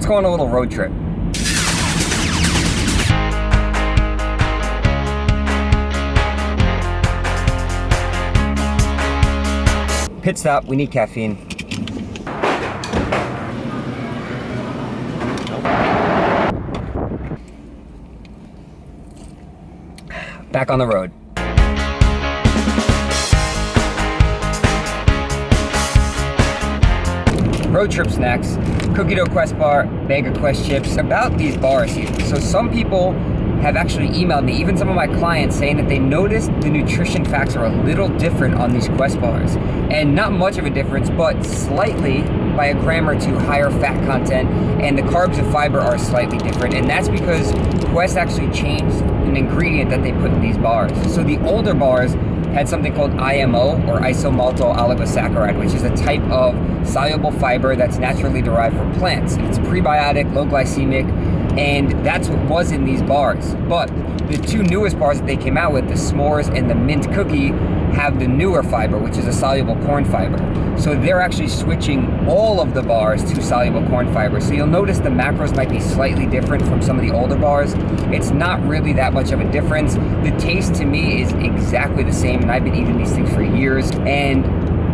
Let's go on a little road trip. Pit stop, we need caffeine. Back on the road. Road trip snacks, cookie dough Quest bar, bag of Quest chips. About these bars here, so some people have actually emailed me, even some of my clients, saying that they noticed the nutrition facts are a little different on these Quest bars. And not much of a difference, but slightly, by a gram or two, higher fat content, and the carbs and fiber are slightly different. And that's because Quest actually changed an ingredient that they put in these bars. So the older bars had something called IMO, or isomaltol oligosaccharide, which is a type of soluble fiber that's naturally derived from plants. It's prebiotic, low glycemic, and that's what was in these bars. But the two newest bars that they came out with, the s'mores and the mint cookie, have the newer fiber, which is a soluble corn fiber. So they're actually switching all of the bars to soluble corn fiber. So you'll notice the macros might be slightly different from some of the older bars. It's not really that much of a difference. The taste to me is exactly the same, and I've been eating these things for years. And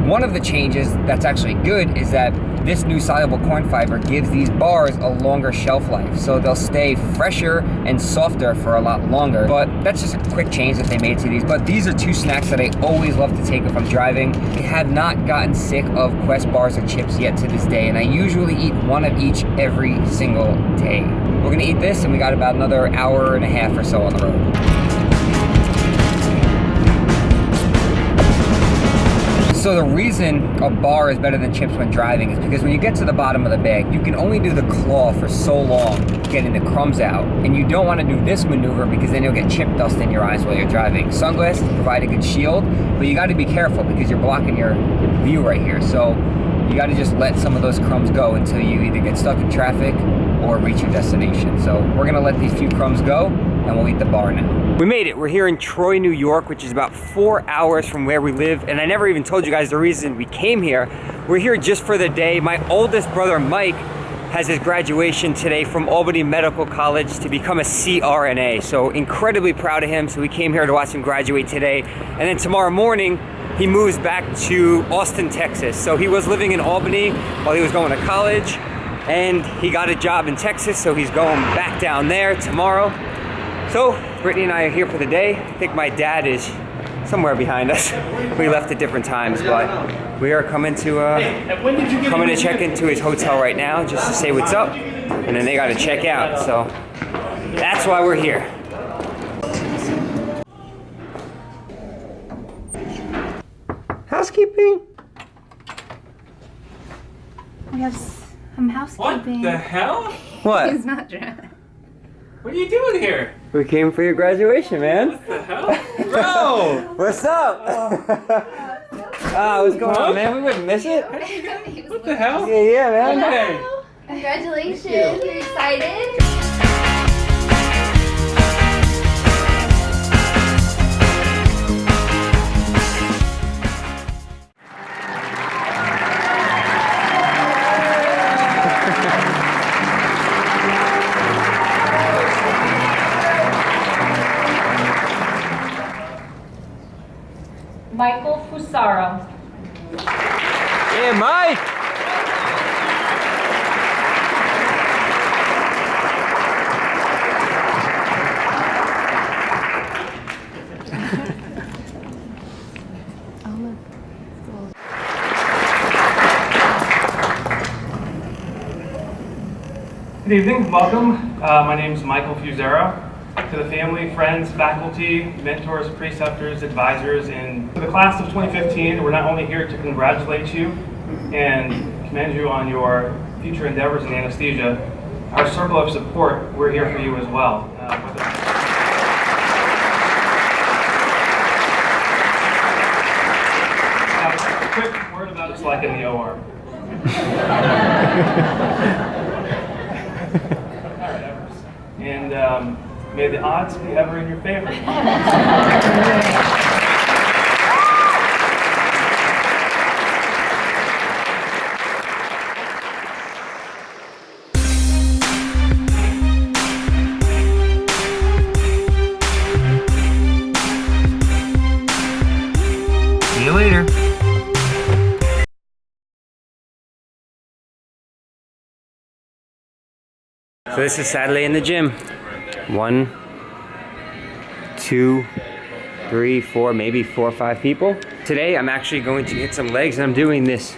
one of the changes that's actually good is that this new soluble corn fiber gives these bars a longer shelf life. So they'll stay fresher and softer for a lot longer. But that's just a quick change that they made to these. But these are two snacks that I always love to take if I'm driving. I have not gotten sick of Quest bars or chips yet to this day, and I usually eat one of each every single day. We're gonna eat this, and we got about another hour and a half or so on the road. So the reason a bar is better than chips when driving is because when you get to the bottom of the bag, you can only do the claw for so long getting the crumbs out. And you don't want to do this maneuver because then you'll get chip dust in your eyes while you're driving. Sunglasses provide a good shield, but you got to be careful because you're blocking your view right here. So you got to just let some of those crumbs go until you either get stuck in traffic or reach your destination. So we're going to let these few crumbs go, and we'll eat the bar now. We made it. We're here in Troy, New York, which is about 4 hours from where we live. And I never even told you guys the reason we came here. We're here just for the day. My oldest brother, Mike, has his graduation today from Albany Medical College to become a CRNA. So incredibly proud of him. So we came here to watch him graduate today. And then tomorrow morning, he moves back to Austin, Texas. So he was living in Albany while he was going to college, and he got a job in Texas. So he's going back down there tomorrow. So Brittany and I are here for the day. I think my dad is somewhere behind us. We left at different times, but we are coming to check into his hotel right now just to say what's up, and then they got to check out. So that's why we're here. Housekeeping. We have some housekeeping. What the hell? What? He's not drunk. What are you doing here? We came for your graduation, man. What the hell? Bro! What's up? What's going on, man? We wouldn't miss it. What the hell? Yeah, man. Okay. Congratulations. You're excited? Michael Fusaro. Yeah, Mike. Good evening, welcome. My name is Michael Fusaro. To the family, friends, faculty, mentors, preceptors, advisors, and to the class of 2015, we're not only here to congratulate you and commend you on your future endeavors in anesthesia. Our circle of support, we're here for you as well. Now, a quick word about it's like in the OR. And may the odds be ever in your favor. So this is Saturday in the gym. 1, 2, 3, 4, maybe 4 or 5 people. Today I'm actually going to hit some legs, and I'm doing this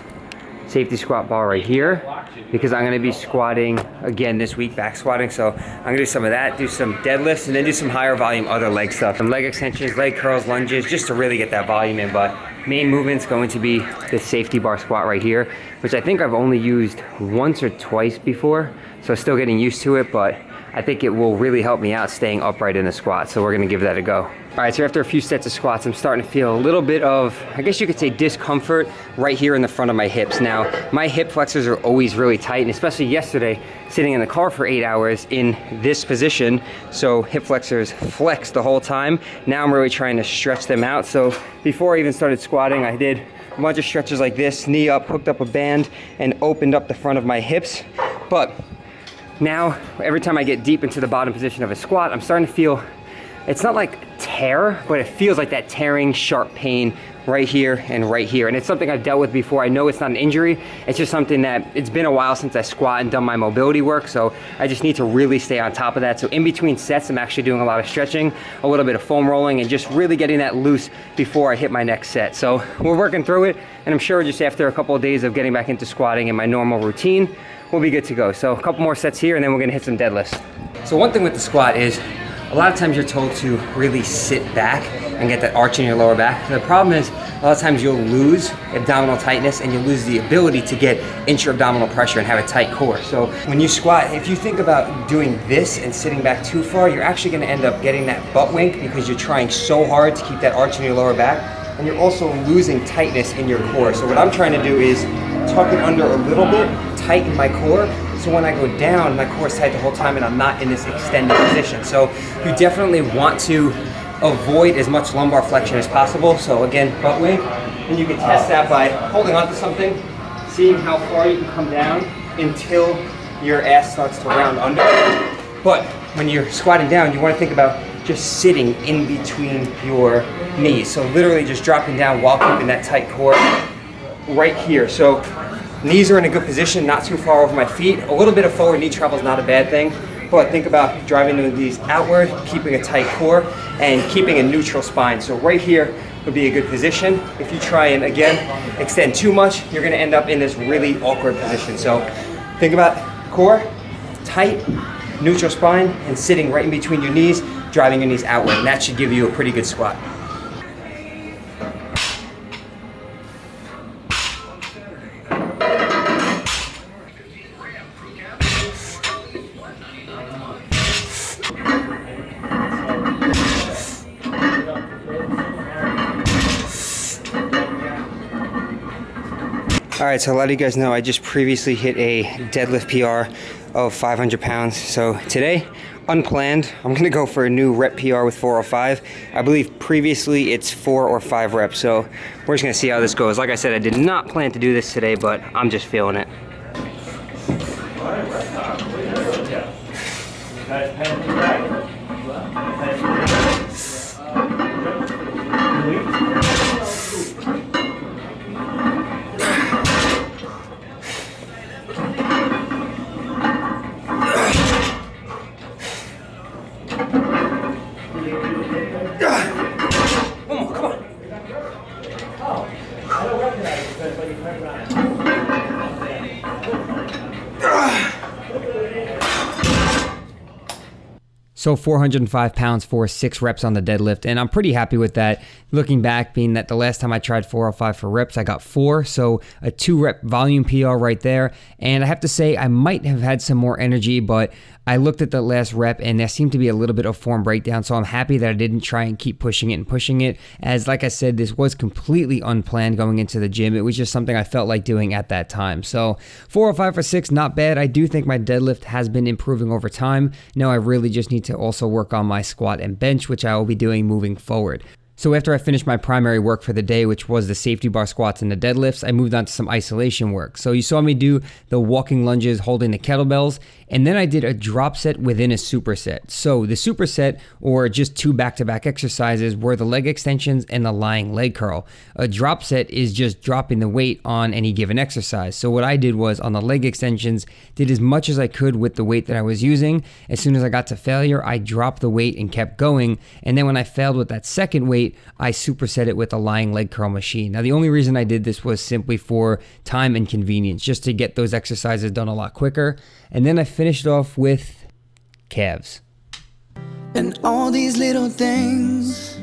safety squat bar right here because I'm gonna be squatting again this week, back squatting. So I'm gonna do some of that, do some deadlifts, and then do some higher volume other leg stuff. Some leg extensions, leg curls, lunges, just to really get that volume in. But main movement's going to be this safety bar squat right here, which I think I've only used once or twice before. So still getting used to it, but I think it will really help me out staying upright in the squat. So we're gonna give that a go. All right, so after a few sets of squats, I'm starting to feel a little bit of, I guess you could say, discomfort right here in the front of my hips. Now, my hip flexors are always really tight, and especially yesterday, sitting in the car for 8 hours in this position, so hip flexors flex the whole time. Now I'm really trying to stretch them out. So before I even started squatting, I did a bunch of stretches like this, knee up, hooked up a band, and opened up the front of my hips. But now, every time I get deep into the bottom position of a squat, I'm starting to feel, it's not like tear, but it feels like that tearing, sharp pain right here and right here. And it's something I've dealt with before. I know it's not an injury. It's just something that, it's been a while since I squat and done my mobility work. So I just need to really stay on top of that. So in between sets, I'm actually doing a lot of stretching, a little bit of foam rolling, and just really getting that loose before I hit my next set. So we're working through it. And I'm sure just after a couple of days of getting back into squatting and my normal routine, we'll be good to go. So a couple more sets here, and then we're gonna hit some deadlifts. So one thing with the squat is, a lot of times you're told to really sit back and get that arch in your lower back. The problem is, a lot of times you'll lose abdominal tightness and you'll lose the ability to get intra-abdominal pressure and have a tight core. So when you squat, if you think about doing this and sitting back too far, you're actually gonna end up getting that butt wink because you're trying so hard to keep that arch in your lower back, and you're also losing tightness in your core. So what I'm trying to do is tuck it under a little bit, tighten my core, so when I go down, my core is tight the whole time and I'm not in this extended position. So you definitely want to avoid as much lumbar flexion as possible. So again, butt wink, and you can test that by holding onto something, seeing how far you can come down until your ass starts to round under. But when you're squatting down, you want to think about just sitting in between your knees. So literally just dropping down while keeping that tight core right here. So knees are in a good position, not too far over my feet. A little bit of forward knee travel is not a bad thing, but think about driving the knees outward, keeping a tight core, and keeping a neutral spine. So right here would be a good position. If you try and, again, extend too much, you're gonna end up in this really awkward position. So think about core, tight, neutral spine, and sitting right in between your knees, driving your knees outward, and that should give you a pretty good squat. All right, so a lot of you guys know I just previously hit a deadlift PR of 500 pounds. So today, unplanned, I'm gonna go for a new rep PR with 405. I believe previously it's 4 or 5 reps. So we're just gonna see how this goes. Like I said, I did not plan to do this today, but I'm just feeling it. So 405 pounds for 6 reps on the deadlift, and I'm pretty happy with that. Looking back, being that the last time I tried 405 for reps, I got 4, so a 2 rep volume PR right there. And I have to say, I might have had some more energy, but I looked at the last rep and there seemed to be a little bit of form breakdown, so I'm happy that I didn't try and keep pushing it, as like I said, this was completely unplanned going into the gym. It was just something I felt like doing at that time. So 405 for 6, not bad. I do think my deadlift has been improving over time. Now I really just need to also work on my squat and bench, which I will be doing moving forward. So after I finished my primary work for the day, which was the safety bar squats and the deadlifts, I moved on to some isolation work. So you saw me do the walking lunges holding the kettlebells, and then I did a drop set within a superset. So the superset, or just 2 back-to-back exercises, were the leg extensions and the lying leg curl. A drop set is just dropping the weight on any given exercise. So what I did was on the leg extensions, did as much as I could with the weight that I was using. As soon as I got to failure, I dropped the weight and kept going. And then when I failed with that second weight, I superset it with a lying leg curl machine. Now, the only reason I did this was simply for time and convenience, just to get those exercises done a lot quicker. And then I finished off with calves. And all these little things.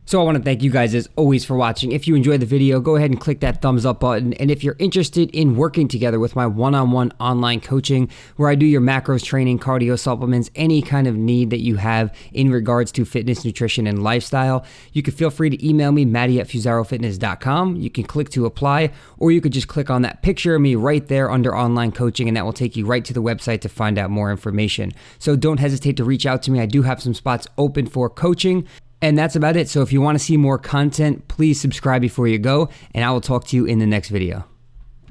So I want to thank you guys as always for watching. If you enjoyed the video, go ahead and click that thumbs up button. And if you're interested in working together with my one-on-one online coaching, where I do your macros training, cardio supplements, any kind of need that you have in regards to fitness, nutrition, and lifestyle, you can feel free to email me, Matty@FusaroFitness.com. You can click to apply, or you could just click on that picture of me right there under online coaching, and that will take you right to the website to find out more information. So don't hesitate to reach out to me. I do have some spots open for coaching. And that's about it. So if you want to see more content, please subscribe before you go, and I will talk to you in the next video.